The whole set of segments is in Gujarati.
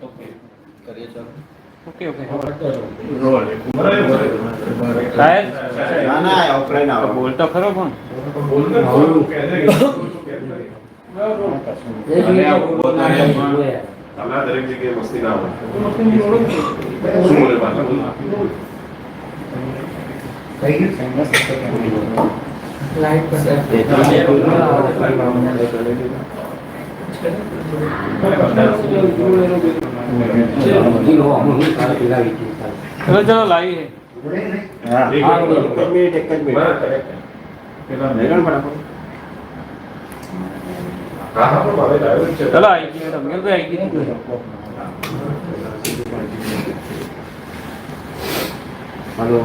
ઓકે કરીએ ચાલો. ઓકે ઓકે સાહેબ ના ના ઓફલાઈન આવો. બોલતો ખરો પણ દરેક જગ્યાએ મસ્તી ના હોય. શું બોલે પાછા બોલ. ચલો ચલો લાવી है હા એક મિનિટ એક જ મિનિટ. હા હા પણ મારે ડાયરેક્ટ છે. ચલો आई गई मैडम मेरे को आई गई हेलो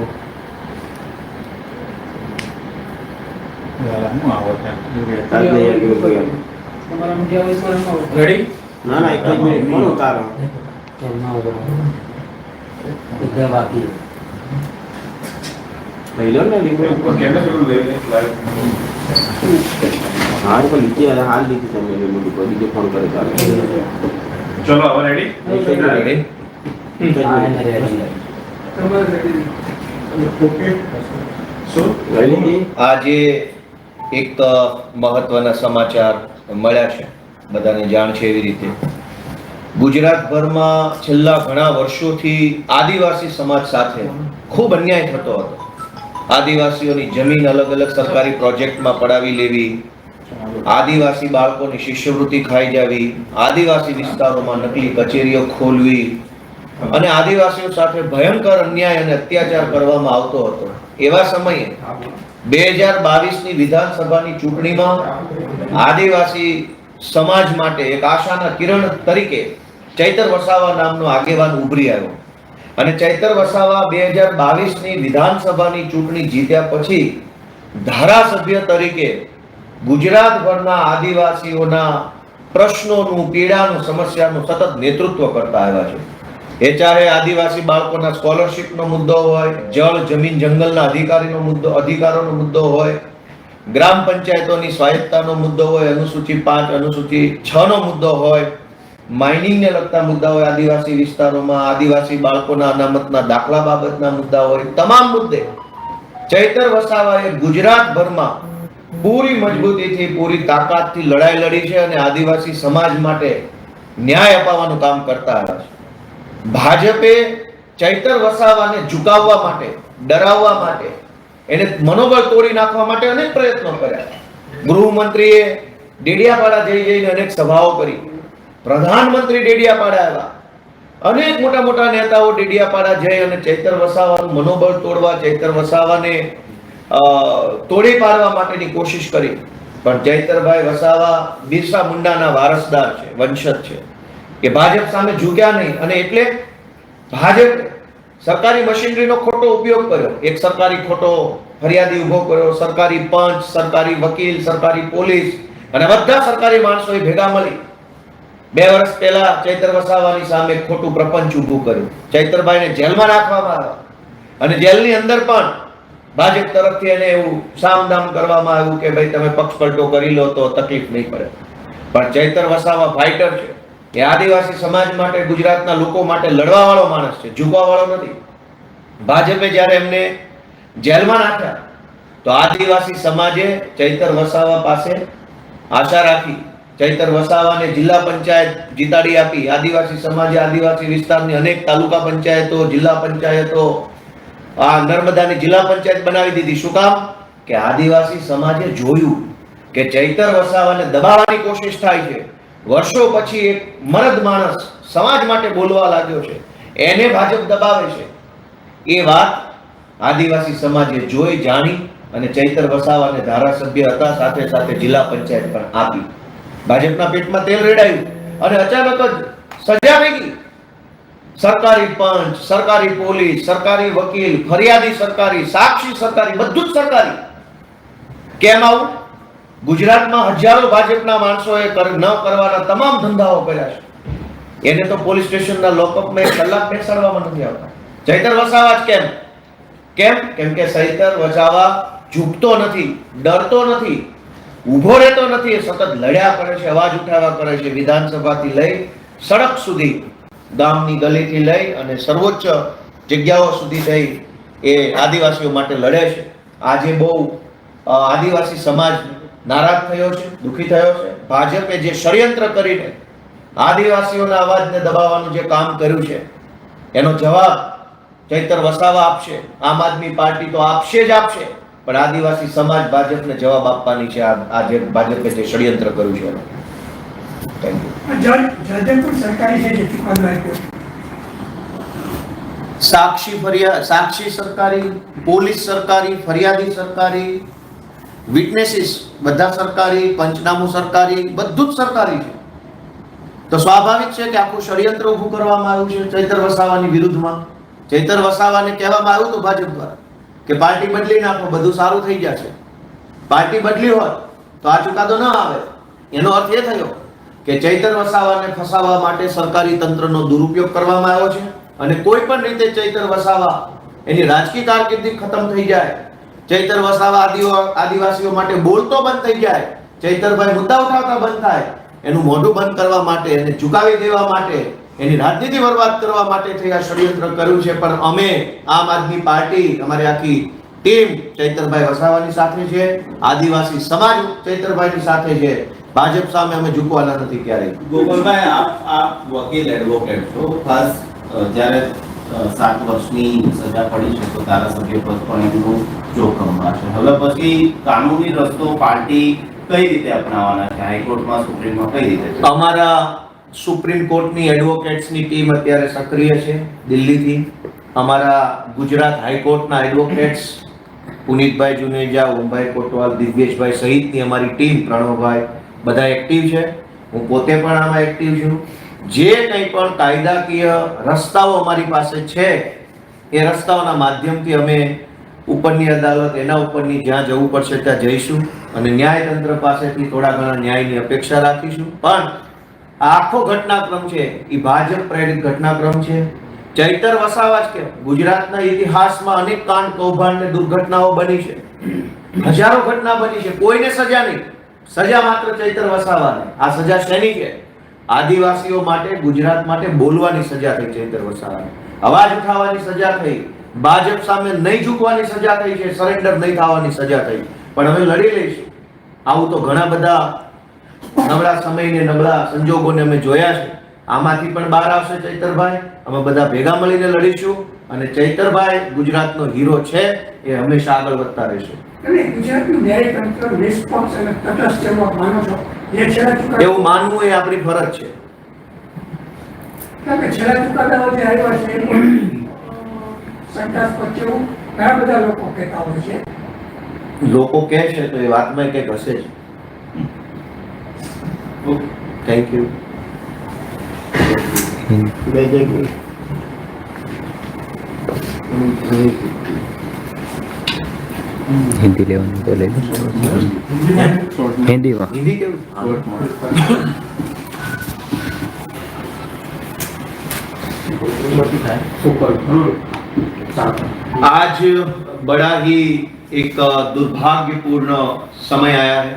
રેડી ના ના એક જ મિનિટ કોણ ઉતારો લઈ લો ને કેને પેલું લઈને લાઈવ હાલ પર લીધી હાલ લીધી તમે બીજો ફોન કરે ચાલે ચલો હવે રેડી રેડી શું લઈ લીધી આજે એક મહત્વના સમાચાર મળ્યા છે, બધાને જાણ છે એવી રીતે ગુજરાતભરમાં છેલ્લા ઘણા વર્ષોથી આદિવાસી સમાજ સાથે ખૂબ અન્યાય થતો હતો. આદિવાસીઓની જમીન અલગ અલગ સરકારી પ્રોજેક્ટમાં પડાવી લેવી, આદિવાસી બાળકોની શિષ્યવૃત્તિ ખાઈ જવી, આદિવાસી વિસ્તારોમાં નકલી કચેરીઓ ખોલવી અને આદિવાસીઓ સાથે ભયંકર અન્યાય અને અત્યાચાર કરવામાં આવતો હતો. એવા સમયે 2022ની વિધાનસભાની ચૂંટણીમાં આદિવાસી સમાજ માટે એક આશાના કિરણ તરીકે ચૈતર વસાવા નામનો આગેવાન ઉભરી આવ્યો અને ચૈતર વસાવા 2022ની વિધાનસભાની ચૂંટણી જીત્યા પછી ધારાસભ્ય તરીકે ગુજરાતભરના આદિવાસીઓના પ્રશ્નોનું, પીડાનું, સમસ્યાનું સતત નેતૃત્વ કરતા આવ્યા છે. એ ચાહે આદિવાસી બાળકોના સ્કોલરશિપનો મુદ્દો હોય, જળ જમીન જંગલના અધિકારોનો મુદ્દો હોય, ગ્રામ પંચાયતોની સ્વાયત્તતાનો મુદ્દો હોય, અનુસૂચિ 5 અનુસૂચિ 6 નો મુદ્દો હોય, માઇનિંગને લગતા મુદ્દા હોય, આદિવાસી વિસ્તારોમાં આદિવાસી બાળકોના અનામતના દાખલા બાબતના મુદ્દા હોય, તમામ મુદ્દે ચૈતર વસાવાએ ગુજરાતભરમાં પૂરી મજબૂતીથી, પૂરી તાકાતથી લડાઈ લડી છે અને આદિવાસી સમાજ માટે ન્યાય અપાવવાનું કામ કરતા આવ્યા છે. ભાજપે ચૈતર વસાવાને ઝુકાવવા માટે, ડરાવવા માટે, એને મનોબળ તોડી નાખવા માટે અનેક પ્રયત્નો કર્યા. ગૃહમંત્રીએ ડેડિયાપાડા જઈને અનેક સભાઓ કરી, પ્રધાનમંત્રી ડેડિયાપાડા આવ્યા, અનેક મોટા મોટા નેતાઓ ડેડિયાપાડા જઈ અને ચૈતર વસાવાનું મનોબળ તોડવા, ચૈતર વસાવાને તોડી પાડવા માટેની કોશિશ કરી. પણ ચૈતરભાઈ વસાવા બિરસા મુંડાના વારસદાર છે, વંશજ છે, કે ભાજપ સામે ઝૂક્યા નહીં અને એટલે ભાજપ સરકારી મશીનરીનો ખોટો ઉપયોગ કર્યો. એક સરકારી ખોટો ફરિયાદી ઉભો કર્યો, સરકારી પંચ, સરકારી વકીલ, સરકારી પોલીસ અને બધા સરકારી માણસોએ ભેગા મળી 2 વર્ષ પહેલા ચૈતર વસાવાની સામે ખોટું પ્રપંચ ઊભું કર્યું. ચૈતરભાઈને જેલમાં નાખવામાં આવ્યા અને જેલની અંદર પણ ભાજપ તરફથી એને એવું સામદામ કરવામાં આવ્યું કે ભાઈ તમે પક્ષ પલટો કરી લો તો તકલીફ નહીં પડે. પણ ચૈતર વસાવા ફાઇટર છે, એ આદિવાસી સમાજ માટે, ગુજરાતના લોકો માટે લડવા વાળો માણસ છે, ઝૂકવા વાળો નથી. ભાજપે જ્યારે એમને જેલમાં નાખ્યા તો આદિવાસી સમાજે ચૈતર વસાવા પાસે આશા રાખી, ચૈતર વસાવાને જિલ્લા પંચાયત જીતાડી આપી. આદિવાસી સમાજે આદિવાસી વિસ્તારની અનેક તાલુકા પંચાયતો, જિલ્લા પંચાયતો, આ નર્મદાની જિલ્લા પંચાયત બનાવી દીધી. શું કામ? કે આદિવાસી સમાજે જોયું કે ચૈતર વસાવાને દબાવવાની કોશિશ થાય છે. વર્ષો પછી એક મરદ માણસ સમાજ માટે બોલવા લાગ્યો છે, એને ભાજપ દબાવે છે. એ વાત આદિવાસી સમાજે જોઈ, જાણી અને ચૈતર વસાવાને ધારાસભ્ય હતા, સાથે સાથે જિલ્લા પંચાયત પણ આપી. ભાજપના પેટમાં તેલ રેડાયું અને અચાનક જ સજા ભેગી. સરકારી પંચ, સરકારી પોલીસ, સરકારી વકીલ, ફરિયાદી સરકારી, સાક્ષી સરકારી, બધું જ સરકારી. કેમ આવું? ગુજરાતમાં હજારો ભાજપના માણસોએ ન કરવાના તમામ ધંધાઓ કર્યા છે. એને તો પોલીસ સ્ટેશનના લોકઅપમાં 1 કલાક બેસાડવામાં નથી આવતા. ચૈતર વસાવા જ કેમ? કેમ કે ચૈતર વસાવા ઝૂકતો નથી, ડરતો નથી, ઊભો રહેતો નથી. એ સતત લડ્યા કરે છે, અવાજ ઉઠાવ્યા કરે છે. વિધાનસભાથી લઈ સડક સુધી ગામની ગલીથી લઈ અને સર્વોચ્ચ જગ્યાઓ સુધી થઈ એ આદિવાસીઓ માટે લડે છે. આજે બહુ આદિવાસી સમાજ નારાજ થયો છે, દુઃખી થયો છે. ભાજપે જે ષડયંત્ર કરીને આદિવાસીઓના અવાજને દબાવવાનું જે કામ કર્યું છે એનો જવાબ ચૈતર વસાવા આપશે. આમ આદમી પાર્ટી તો આપશે જ આપશે, પણ આદિવાસી સમાજ ભાજપને જવાબ આપવાની છે આ જે ભાજપે જે ષડયંત્ર કર્યું છે એનો. Thank you. જયદેવપુર સરકારી છે જે ચુકાદો આપ્યો. સાક્ષી સરકારી, પોલીસ સરકારી, ફરિયાદી સરકારી, વિટનેસીસ બધા સરકારી, પંચનામું સરકારી, બધું જ સરકારી છે. તો સ્વાભાવિક છે કે આખું ષડયંત્ર ઊભું કરવામાં આવ્યું છે ચૈતર વસાવાની વિરુદ્ધમાં. ચૈતર વસાવાને કહેવામાં આવ્યું હતું ભાજપ દ્વારા કે પાર્ટી બદલી નાખો, બધું સારું થઈ જશે. પાર્ટી બદલી હોત તો આ ચુકાદો ન આવે. એનો અર્થ એ થયો કે ચૈતર વસાવાને ફસાવવા માટે સરકારી તંત્રનો દુરુપયોગ કરવામાં આવ્યો છે અને કોઈ પણ રીતે ચૈતર વસાવા એની રાજકીય કારકિર્દી ખતમ થઈ જાય, ચૈતર વસાવા આદિવાસીઓ માટે બોલતો બંધ થઈ જાય, ચૈતરભાઈ મુદ્દા ઉઠાવતા બંધ થાય, એનું મોઢું બંધ કરવા માટે, એને ઝુકાવી દેવા માટે, એની રાજનીતિ બરબાદ કરવા માટે થઈ આ ષડયંત્ર કર્યું છે. પણ અમે આમ આદમી પાર્ટી, અમારી આખી ટીમ ચૈતરભાઈ વસાવાની સાથે છે, આદિવાસી સમાજ ચૈતરભાઈની સાથે છે. ભાજપ સામે અમે ઝૂકવાના નથી ક્યારેય. ગોપાલભાઈ, આપ વકીલ એડવોકેટ છો. ખાસ જ્યારે 7 વર્ષની સજા પડી છે તો ધારાસભ્ય પદ પણ એમનું જોખમમાં છે. હવે પછી કાનૂની રસ્તો પાર્ટી કઈ રીતે અપનાવવાના છે? હાઈકોર્ટમાં, સુપ્રીમમાં કઈ રીતે? અમારા સુપ્રીમ કોર્ટની એડવોકેટ્સની ટીમ અત્યારે સક્રિય છે દિલ્હીથી. અમારા ગુજરાત હાઈકોર્ટના એડવોકેટ્સ પુનિતભાઈ જુનેજા, ઓમભાઈ કોટવાલ, દિવ્યેશભાઈ સહિતની અમારી ટીમ, પ્રણવભાઈ, બધા એક્ટિવ છે. હું પોતે પણ આમાં એક્ટિવ છું. જે કંઈ પણ કાયદાકીય રસ્તાઓ અમારી પાસે છે એ રસ્તાઓના માધ્યમથી અમે ઉપરની અદાલત, એના ઉપરની જ્યાં જવું પડશે ત્યાં જઈશું અને ન્યાયતંત્ર પાસેથી થોડા ઘણા ન્યાયની અપેક્ષા રાખીશું. પણ આ આખો ઘટનાક્રમ છે એ ભાજપ પ્રેરિત ઘટનાક્રમ છે. ચૈતર વસાવા જ કે ગુજરાતના ઇતિહાસમાં અનેક કાંડ, કૌભાંડ ને દુર્ઘટનાઓ બની છે, હજારો ઘટના બની છે, કોઈને સજા નહીં. સજા માત્ર ચૈતર વસાવાને. આ સજા શેની છે? આદિવાસીઓ માટે, ગુજરાત માટે બોલવાની સજા થઈ ચૈતર વસાવાને, અવાજ ઉઠાવવાની સજા થઈ, ભાજપ સામે નહીં ઝૂકવાની સજા થઈ છે, સરેન્ડર નહીં થવાની સજા થઈ. પણ અમે લડી લઈશું. આવું તો ઘણા બધા નબળા સમયને, નબળા સંજોગોને અમે જોયા છે. આમાંથી પણ બહાર આવશે ચૈતરભાઈ. અમે બધા ભેગા મળીને લડીશું અને ચૈતરભાઈ ગુજરાતનો હીરો છે, એ હંમેશા આગળ વધતા રહેશે. તમે ગુજરાતનું ન્યાયતંત્ર નિષ્પક્ષ અને તટસ્થ એવો માનો છો? એવું માનવું એ આપણી ફરજ છે. કારણ કે છેલ્લા ચુકાદાઓ જે આવ્યા છે એ પણ શંકાસ્પદ છે એવું ઘણા બધા લોકો કહેતા હોય છે. લોકો કહે છે તો એ વાતમાં કંઈક હશે જ. Thank you. हिंदी लेवल तो ले लो हिंदी में हिंदी केवल आज बड़ा ही एक दुर्भाग्यपूर्ण समय आया है.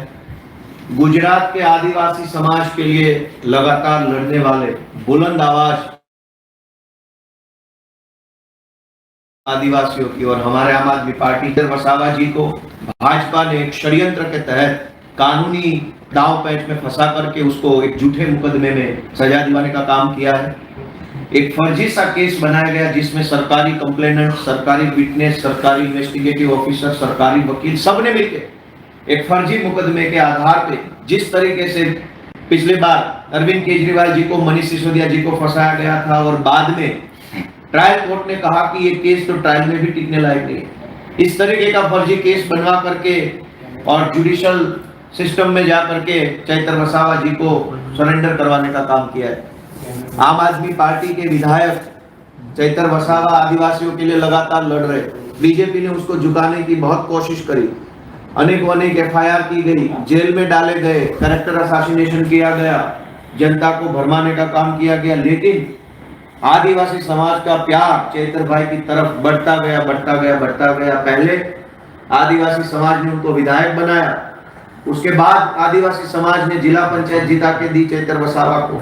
गुजरात के आदिवासी समाज के लिए लगातार लड़ने वाले बुलंद आवाज आदिवासियों की और हमारे आम आदमी पार्टी वसावा जी को भाजपा ने एक षड्यंत्र के तहत कानूनी दांव पैंच में फंसा करके उसको एक झूठे मुकदमे में सजा दिलाने का काम किया है. एक फर्जी सा केस बनाया गया जिसमें सरकारी कंप्लेनेंट, सरकारी विटनेस, सरकारी इन्वेस्टिगेटिव ऑफिसर, सरकारी वकील सबने मिलकर एक फर्जी मुकदमे के आधार पे जिस तरीके से पिछले बार अरविंद केजरीवाल जी को, मनीष सिसोदिया जी को फंसाया गया था और बाद में ट्रायल कोर्ट ने कहा कि ये केस तो ट्रायल में भी टिकने लायक नहीं है, इस तरीके का फर्जी केस बनवा करके और जुडिशियल सिस्टम में जा करके चैतर वसावा जी को सरेंडर करवाने का काम किया है. आम आदमी पार्टी के विधायक चैतर वसावा आदिवासियों के लिए लगातार लड़ रहे. बीजेपी ने उसको झुकाने की बहुत कोशिश करी, अनेकों अनेक एफआईआर की गई, जेल में डाले गए, कैरेक्टर असैसिनेशन किया गया, जनता को भरमाने का काम किया गया. लेकिन आदिवासी समाज का प्यार चैतर भाई की तरफ बढ़ता गया, बढ़ता गया, बढ़ता गया. पहले आदिवासी समाज ने उनको विधायक बनाया, उसके बाद आदिवासी समाज ने जिला पंचायत जिता के दी चैतर वसावा को.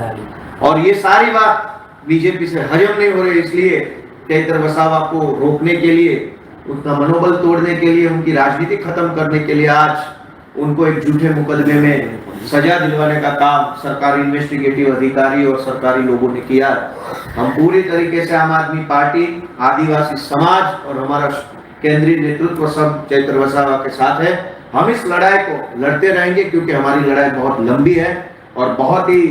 और ये सारी बात बीजेपी से हजम नहीं हो रहे, इसलिए चैत्र वसावा को रोकने के लिए, उनका मनोबल तोड़ने के लिए, उनकी राजनीति खत्म करने के लिए आज उनको एक झूठे मुकदमे में सजा दिलवाने का काम सरकारी इन्वेस्टिगेटिव अधिकारी और सरकारी लोगों ने किया। हम पूरी तरीके से आम आदमी पार्टी, आदिवासी समाज और हमारा केंद्रीय नेतृत्व सब चैत्र वसावा के साथ है। हम इस लड़ाई को लड़ते रहेंगे क्योंकि हमारी लड़ाई बहुत लंबी है और बहुत ही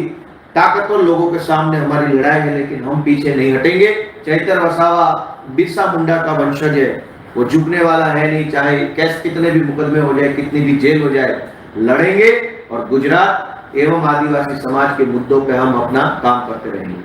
ताकतवर लोगों के सामने हमारी लड़ाई है, लेकिन हम पीछे नहीं हटेंगे। चैत्र वसावा बिरसा मुंडा का वंशज है, वो झुकने वाला है नहीं, चाहे कैसे कितने भी मुकदमे हो जाए, कितनी भी जेल हो जाए, लड़ेंगे और गुजरात एवं आदिवासी समाज के मुद्दों पे हम अपना काम करते रहेंगे।